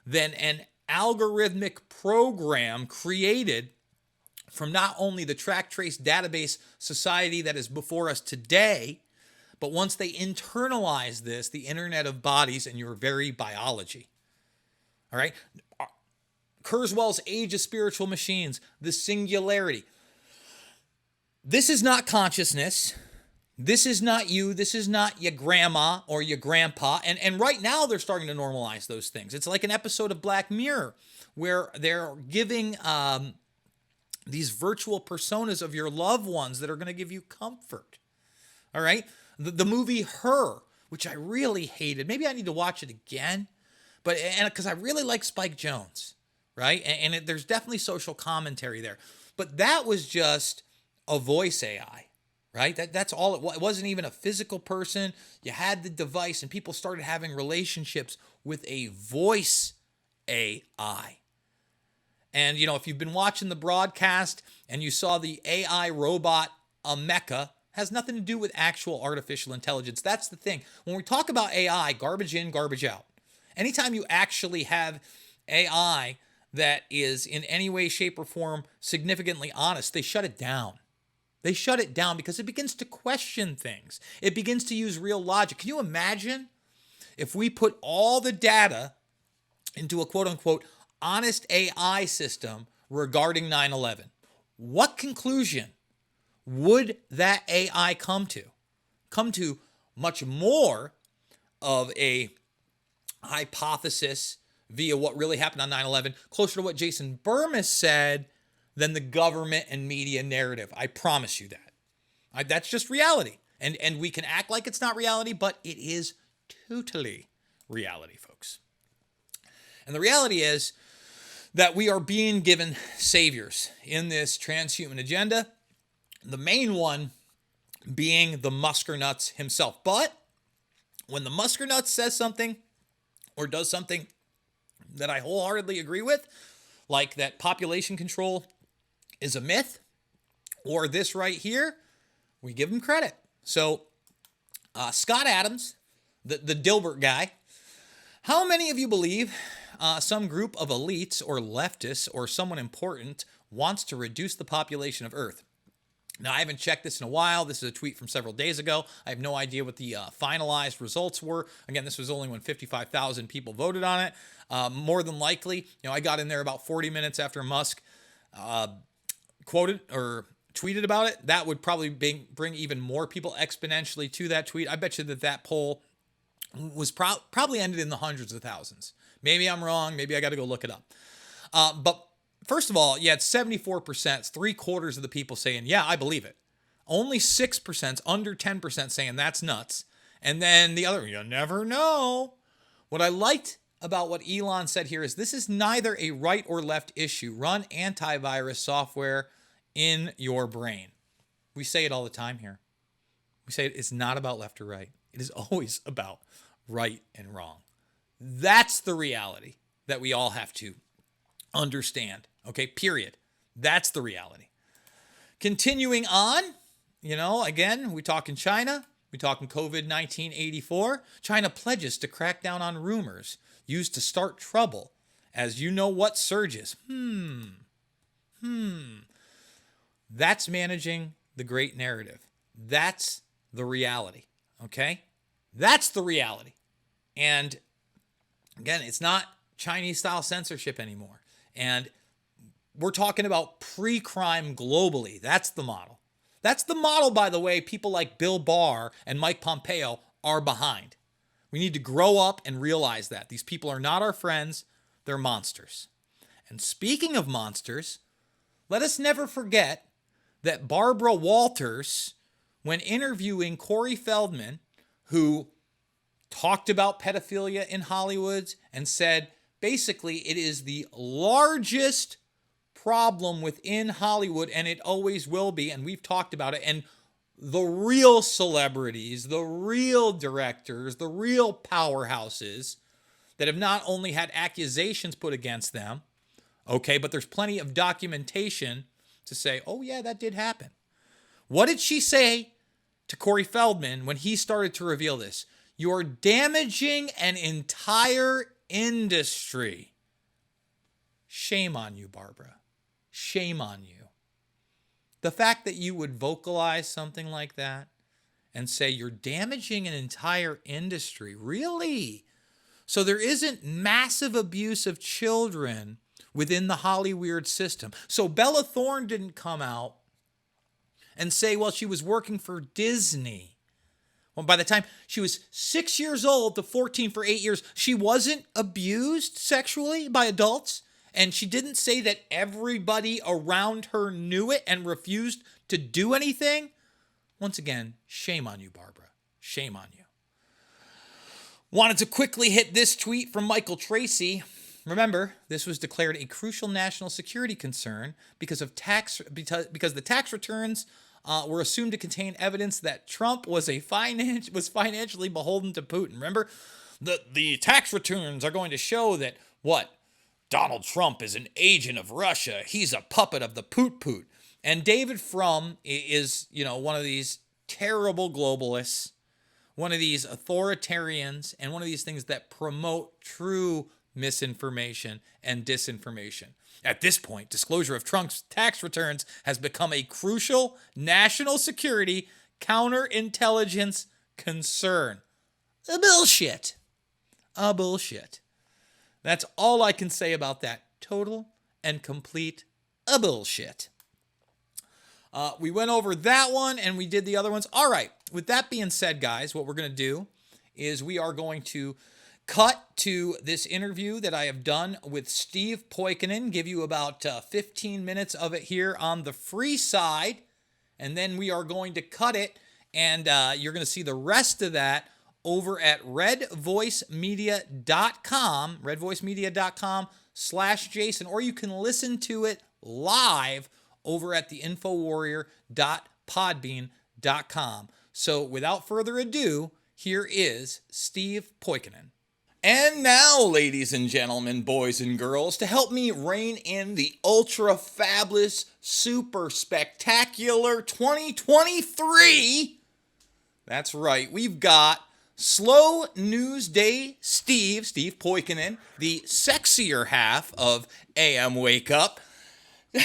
than an algorithmic program created from not only the track trace database society that is before us today, but once they internalize this, the Internet of Bodies and your very biology. All right? Kurzweil's Age of Spiritual Machines, the singularity. This is not consciousness. This is not you. This is not your grandma or your grandpa. And right now they're starting to normalize those things. It's like an episode of Black Mirror where they're giving these virtual personas of your loved ones that are going to give you comfort. All right? The movie Her, which I really hated. Maybe I need to watch it again. But because I really like Spike Jonze, right? And there's definitely social commentary there. But that was just a voice AI, right? That's all it was. It wasn't even a physical person. You had the device and people started having relationships with a voice AI. And, you know, if you've been watching the broadcast and you saw the AI robot Ameca, has nothing to do with actual artificial intelligence. That's the thing. When we talk about AI, garbage in, garbage out. Anytime you actually have AI that is in any way, shape, or form significantly honest, they shut it down. They shut it down because it begins to question things. It begins to use real logic. Can you imagine if we put all the data into a quote-unquote honest AI system regarding 9/11? What conclusion would that AI come to? Come to much more of a hypothesis via what really happened on 9/11, closer to what Jason Bermas said than the government and media narrative. I promise you that. That's just reality. And we can act like it's not reality, but it is totally reality, folks. And the reality is that we are being given saviors in this transhuman agenda, the main one being the Muskernuts himself. But when the Muskernuts says something or does something that I wholeheartedly agree with, like that population control is a myth, or this right here, we give him credit. So Scott Adams, the Dilbert guy, how many of you believe some group of elites or leftists or someone important wants to reduce the population of Earth? Now, I haven't checked this in a while. This is a tweet from several days ago. I have no idea what the finalized results were. Again, this was only when 55,000 people voted on it. More than likely, I got in there about 40 minutes after Musk quoted or tweeted about it. That would probably bring even more people exponentially to that tweet. I bet you that poll was probably ended in the hundreds of thousands. Maybe I'm wrong. Maybe I got to go look it up. But first of all, it's 74%. It's 3/4 of the people saying, yeah, I believe it. Only 6%, under 10% saying that's nuts. And then the other, you never know. What I liked about what Elon said here is this is neither a right or left issue. Run antivirus software in your brain. We say it all the time here. We say it's not about left or right. It is always about right and wrong. That's the reality that we all have to understand. Okay, period. That's the reality. Continuing on, again, we talking China. We talking COVID-19 84. China pledges to crack down on rumors used to start trouble as you know what surges. That's managing the great narrative. That's the reality. Okay? That's the reality. And again, it's not Chinese style censorship anymore. And we're talking about pre-crime globally. That's the model. That's the model, by the way, people like Bill Barr and Mike Pompeo are behind. We need to grow up and realize that. These people are not our friends, they're monsters. And speaking of monsters, let us never forget that Barbara Walters, when interviewing Corey Feldman, who talked about pedophilia in Hollywood and said, basically, it is the largest problem within Hollywood, and it always will be, and we've talked about it, and the real celebrities, the real directors, the real powerhouses that have not only had accusations put against them, okay, but there's plenty of documentation to say, oh yeah, that did happen. What did she say to Corey Feldman when he started to reveal this? You're damaging an entire industry. Shame on you, Barbara. Shame on you. The fact that you would vocalize something like that and say you're damaging an entire industry, really? So there isn't massive abuse of children within the Hollyweird system. So Bella Thorne didn't come out and say, well, she was working for Disney. Well, by the time she was 6 years old to 14 for 8 years, she wasn't abused sexually by adults. And she didn't say that everybody around her knew it and refused to do anything. Once again, shame on you, Barbara. Shame on you. Wanted to quickly hit this tweet from Michael Tracy. Remember, this was declared a crucial national security concern because the tax returns were assumed to contain evidence that Trump was financially beholden to Putin. Remember, the tax returns are going to show that what? Donald Trump is an agent of Russia. He's a puppet of the poot. And David Frum is, one of these terrible globalists, one of these authoritarians, and one of these things that promote true misinformation and disinformation. At this point, disclosure of Trump's tax returns has become a crucial national security counterintelligence concern. A bullshit. That's all I can say about that. Total and complete a bullshit. We went over that one and we did the other ones. All right. With that being said, guys, what we're going to do is we are going to cut to this interview that I have done with Steve Poikonen, give you about 15 minutes of it here on the free side, and then we are going to cut it, and you're going to see the rest of that over at redvoicemedia.com, redvoicemedia.com/Jason, or you can listen to it live over at the infowarrior.podbean.com. So without further ado, here is Steve Poikonen. And now, ladies and gentlemen, boys and girls, to help me rein in the ultra fabulous, super spectacular 2023, that's right, we've got Slow News Day Steve Poikonen, the sexier half of AM Wake Up, to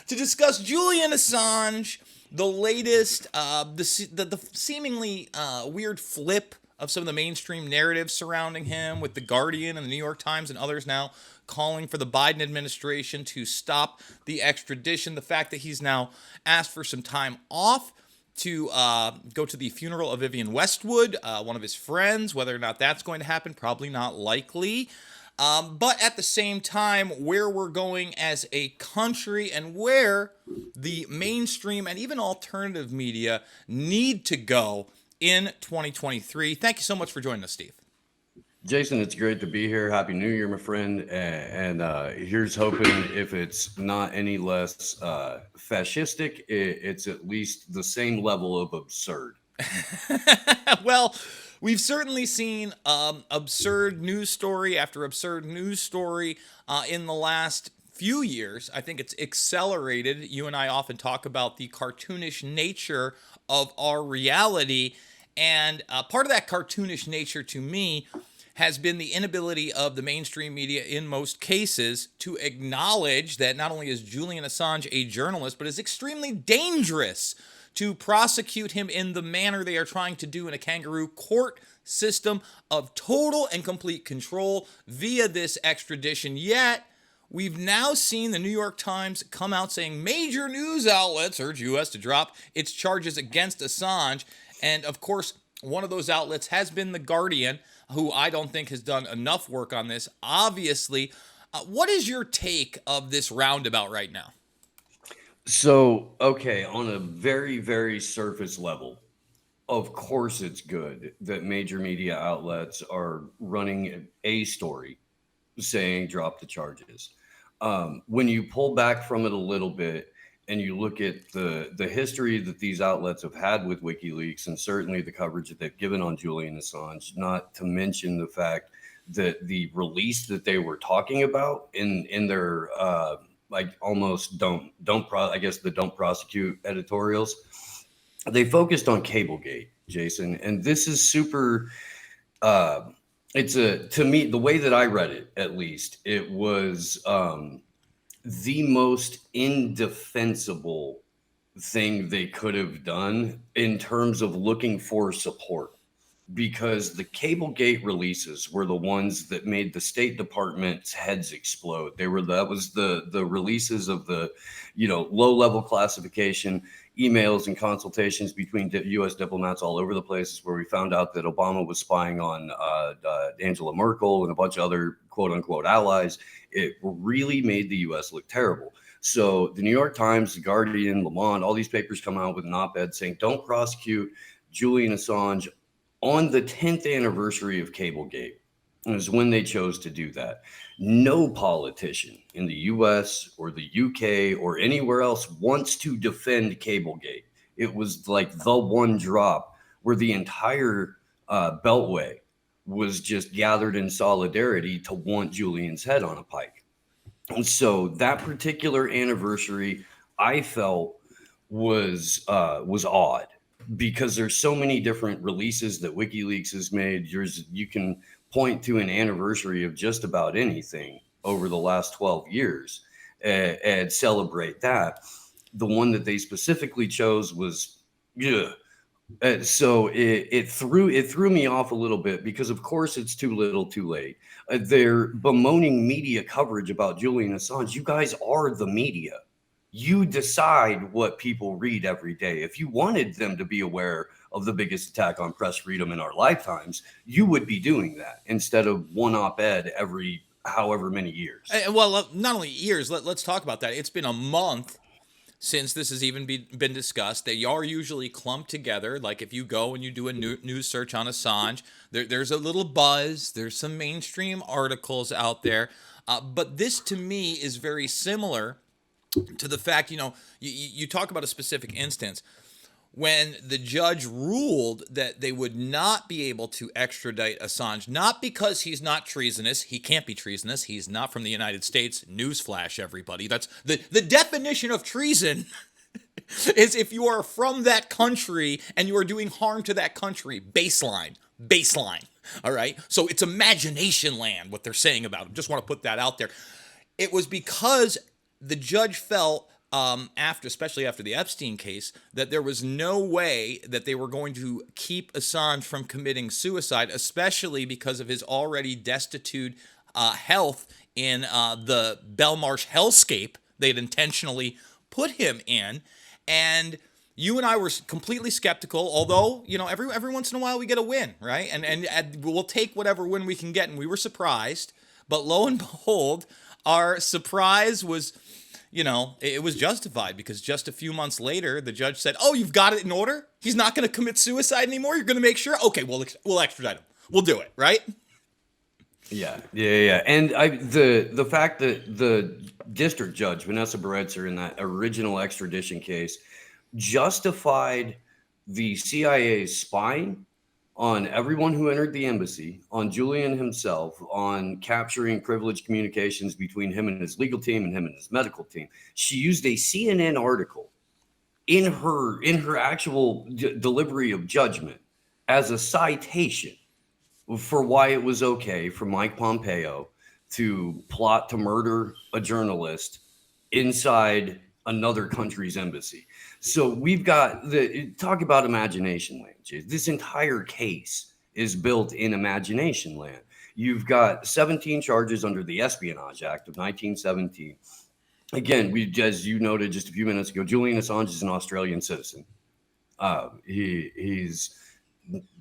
discuss Julian Assange, the latest, the seemingly weird flip of some of the mainstream narratives surrounding him, with The Guardian and the New York Times and others now calling for the Biden administration to stop the extradition. The fact that he's now asked for some time off to go to the funeral of Vivian Westwood, one of his friends. Whether or not that's going to happen, probably not likely. But at the same time, where we're going as a country and where the mainstream and even alternative media need to go in 2023. Thank you so much for joining us, Steve.
Jason, it's great to be here. Happy New Year, my friend. And here's hoping if it's not any less fascistic, it's at least the same level of absurd.
Well, we've certainly seen absurd news story after absurd news story in the last few years. I think it's accelerated. You and I often talk about the cartoonish nature of our reality. And part of that cartoonish nature to me has been the inability of the mainstream media in most cases to acknowledge that not only is Julian Assange a journalist, but is extremely dangerous to prosecute him in the manner they are trying to do in a kangaroo court system of total and complete control via this extradition. Yet, We've now seen the New York Times come out saying major news outlets urge U.S. to drop its charges against Assange. And of course, one of those outlets has been The Guardian, who I don't think has done enough work on this, obviously. What is your take of this roundabout right now?
So, okay, on a very, very surface level, of course it's good that major media outlets are running a story saying drop the charges. When you pull back from it a little bit and you look at the history that these outlets have had with WikiLeaks, and certainly the coverage that they've given on Julian Assange, not to mention the fact that the release that they were talking about in their like almost I guess the don't prosecute editorials, they focused on Cablegate, Jason, and this is super. It's to me, the way that I read it, at least, it was the most indefensible thing they could have done in terms of looking for support, because the Cablegate releases were the ones that made the State Department's heads explode. That was the releases of the, low level classification emails and consultations between U.S. diplomats all over the places, where we found out that Obama was spying on Angela Merkel and a bunch of other quote unquote allies. It really made the U.S. look terrible. So the New York Times, the Guardian, Le Monde, all these papers come out with an op-ed saying, don't prosecute Julian Assange on the 10th anniversary of Cablegate. Is when they chose to do that. No politician in the US or the UK or anywhere else wants to defend Cablegate. It was like the one drop where the entire Beltway was just gathered in solidarity to want Julian's head on a pike. And so that particular anniversary, I felt was odd, because there's so many different releases that WikiLeaks has made. You can point to an anniversary of just about anything over the last 12 years and celebrate that. The one that they specifically chose was, so it threw me off a little bit, because of course it's too little too late. They're bemoaning media coverage about Julian Assange. You guys are the media. You decide what people read every day. If you wanted them to be aware of the biggest attack on press freedom in our lifetimes, you would be doing that instead of one op-ed every however many years.
Well, not only years, let's talk about that. It's been a month since this has even been discussed. They are usually clumped together. Like if you go and you do a news search on Assange, there's a little buzz. There's some mainstream articles out there. But this to me is very similar to the fact, you talk about a specific instance when the judge ruled that they would not be able to extradite Assange, not because he's not treasonous. He can't be treasonous. He's not from the United States. Newsflash, everybody. That's the definition of treason is if you are from that country and you are doing harm to that country. Baseline. All right. So it's imagination land, what they're saying about him. Just want to put that out there. It was because the judge felt, especially after the Epstein case, that there was no way that they were going to keep Assange from committing suicide, especially because of his already destitute health in the Belmarsh hellscape they'd intentionally put him in. And you and I were completely skeptical, although, every once in a while we get a win, right? And we'll take whatever win we can get, and we were surprised. But lo and behold, our surprise was, it was justified, because just a few months later, the judge said, "Oh, you've got it in order? He's not going to commit suicide anymore? You're going to make sure? Okay, we'll extradite him. We'll do it," right?
Yeah. And the fact that the district judge, Vanessa Baretzer, in that original extradition case, justified the CIA's spying on everyone who entered the embassy, on Julian himself, on capturing privileged communications between him and his legal team and him and his medical team. She used a CNN article in her actual delivery of judgment as a citation for why it was okay for Mike Pompeo to plot to murder a journalist inside another country's embassy. So we've got talk about imagination land. This entire case is built in imagination land. You've got 17 charges under the Espionage Act of 1917. Again, as you noted just a few minutes ago, Julian Assange is an Australian citizen. He's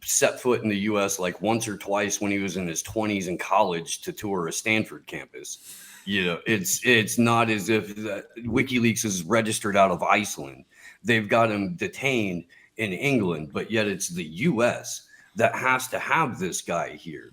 set foot in the U.S. like once or twice when he was in his 20s in college to tour a Stanford campus. It's not as if WikiLeaks is registered out of Iceland. They've got him detained in England, but yet it's the U.S. that has to have this guy here,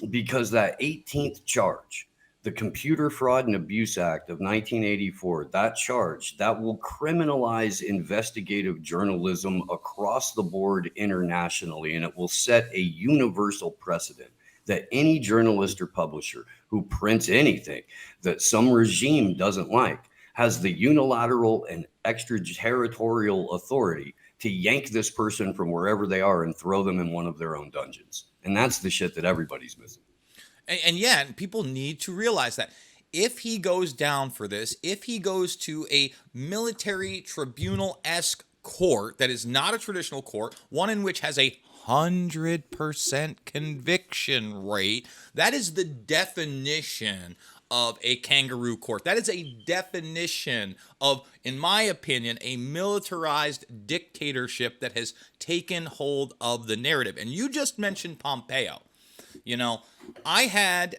because that 18th charge, the Computer Fraud and Abuse Act of 1984, that charge, that will criminalize investigative journalism across the board internationally, and it will set a universal precedent that any journalist or publisher who prints anything that some regime doesn't like has the unilateral and extraterritorial authority to yank this person from wherever they are and throw them in one of their own dungeons. And that's the shit that everybody's missing.
And people need to realize that if he goes down for this, if he goes to a military tribunal-esque court that is not a traditional court, one in which has a 100% conviction rate, that is the definition of a kangaroo court. That is a definition of, in my opinion, a militarized dictatorship that has taken hold of the narrative. And you just mentioned Pompeo. You know, I had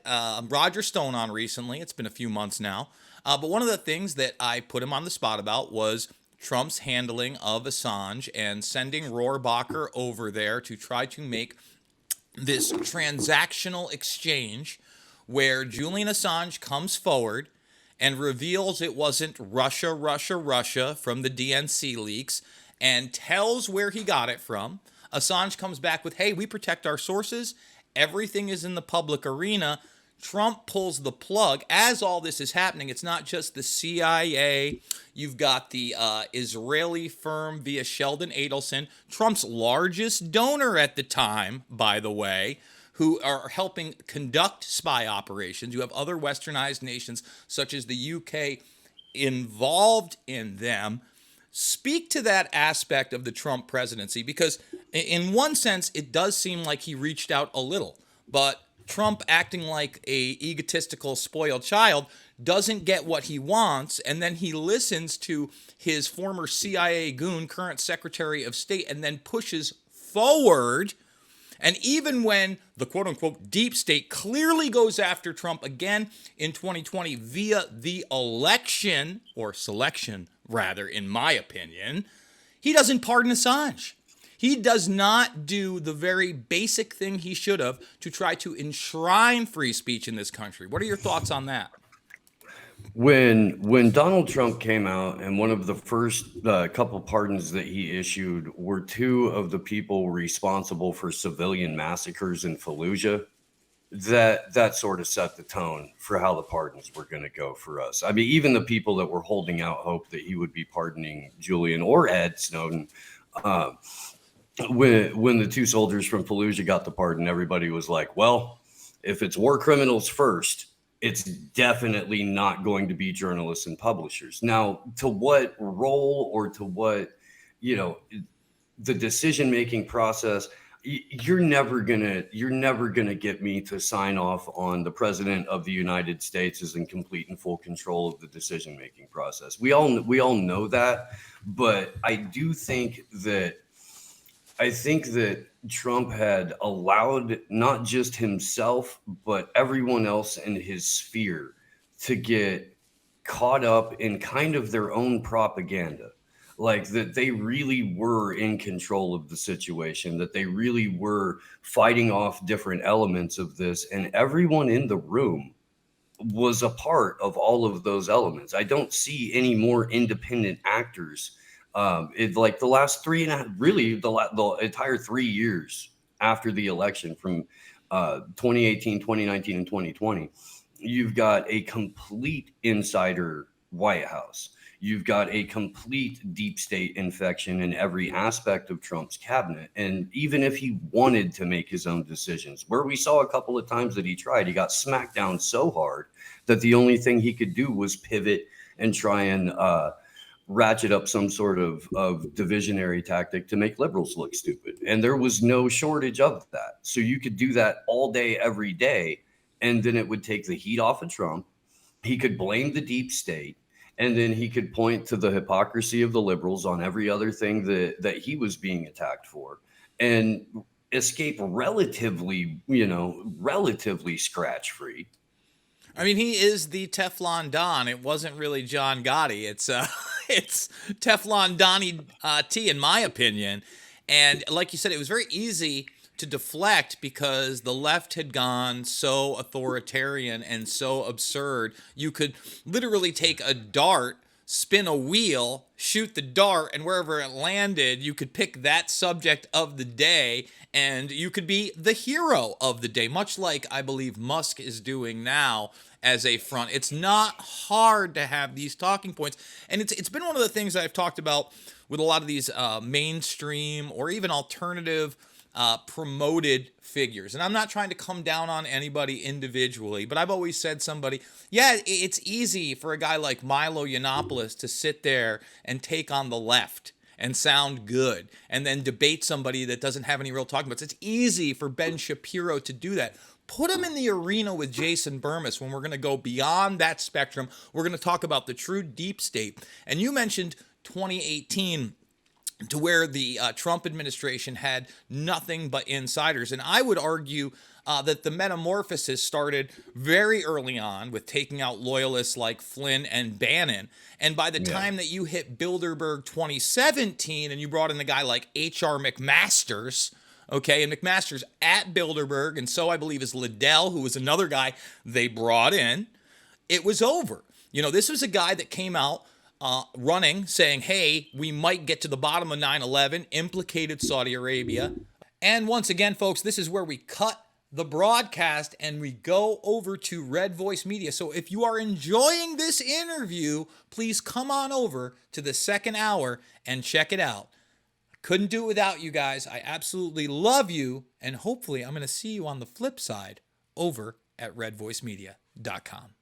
Roger Stone on recently. It's been a few months now. But one of the things that I put him on the spot about was Trump's handling of Assange and sending Rohrabacher over there to try to make this transactional exchange where Julian Assange comes forward and reveals it wasn't Russia from the DNC leaks and tells where he got it from. Assange comes back with, hey, we protect our sources. Everything is in the public arena. Trump pulls the plug as all this is happening. It's not just the CIA. You've got the Israeli firm via Sheldon Adelson, Trump's largest donor at the time, by the way, who are helping conduct spy operations. You have other westernized nations such as the UK involved in them. Speak to that aspect of the Trump presidency, because in one sense, it does seem like he reached out a little, but Trump, acting like a egotistical, spoiled child, doesn't get what he wants, and then he listens to his former CIA goon, current Secretary of State, and then pushes forward. And even when the quote-unquote deep state clearly goes after Trump again in 2020 via the election, or selection rather, in my opinion, he doesn't pardon Assange. He does not do the very basic thing he should have to try to enshrine free speech in this country. What are your thoughts on that?
When Donald Trump came out, and one of the first couple pardons that he issued were two of the people responsible for civilian massacres in Fallujah, that sort of set the tone for how the pardons were going to go for us. I mean, even the people that were holding out hope that he would be pardoning Julian or Ed Snowden, when the two soldiers from Fallujah got the pardon, everybody was like, well, if it's war criminals first, it's definitely not going to be journalists and publishers. Now, to what role or to what, the decision-making process, you're never gonna get me to sign off on the president of the United States is in complete and full control of the decision-making process. We all know that, but I think that Trump had allowed not just himself, but everyone else in his sphere to get caught up in kind of their own propaganda, like that they really were in control of the situation, that they really were fighting off different elements of this, and everyone in the room was a part of all of those elements. I don't see any more independent actors. Like the last the entire 3 years after the election, from 2018, 2019, and 2020, you've got a complete insider White House. You've got a complete deep state infection in every aspect of Trump's cabinet. And even if he wanted to make his own decisions, where we saw a couple of times that he tried, he got smacked down so hard that the only thing he could do was pivot and try and ratchet up some sort of divisionary tactic to make liberals look stupid. And there was no shortage of that. So you could do that all day, every day, and then it would take the heat off of Trump. He could blame the deep state, and then he could point to the hypocrisy of the liberals on every other thing that he was being attacked for, and escape relatively scratch free.
I mean, he is the Teflon Don. It wasn't really John Gotti. It's it's Teflon Donnie T, in my opinion. And like you said, it was very easy to deflect because the left had gone so authoritarian and so absurd. You could literally take a dart, spin a wheel, shoot the dart, and wherever it landed, you could pick that subject of the day, and you could be the hero of the day, much like I believe Musk is doing now as a front. It's not hard to have these talking points, and it's been one of the things I've talked about with a lot of these mainstream or even alternative promoted figures. And I'm not trying to come down on anybody individually, but I've always said it's easy for a guy like Milo Yiannopoulos to sit there and take on the left and sound good and then debate somebody that doesn't have any real talking points. It's easy for Ben Shapiro to do that. Put him in the arena with Jason Bermas when we're going to go beyond that spectrum. We're going to talk about the true deep state. And you mentioned 2018, to where the Trump administration had nothing but insiders. And I would argue that the metamorphosis started very early on with taking out loyalists like Flynn and Bannon. And by the time that you hit Bilderberg 2017 and you brought in the guy like H.R. McMaster's, okay, and McMaster's at Bilderberg, and so I believe is Liddell, who was another guy they brought in, it was over. This was a guy that came out running, saying, hey, we might get to the bottom of 9/11, implicated Saudi Arabia. And once again, folks, this is where we cut the broadcast and we go over to Red Voice Media. So if you are enjoying this interview, please come on over to the second hour and check it out. Couldn't do it without you guys. I absolutely love you, and hopefully I'm going to see you on the flip side over at redvoicemedia.com.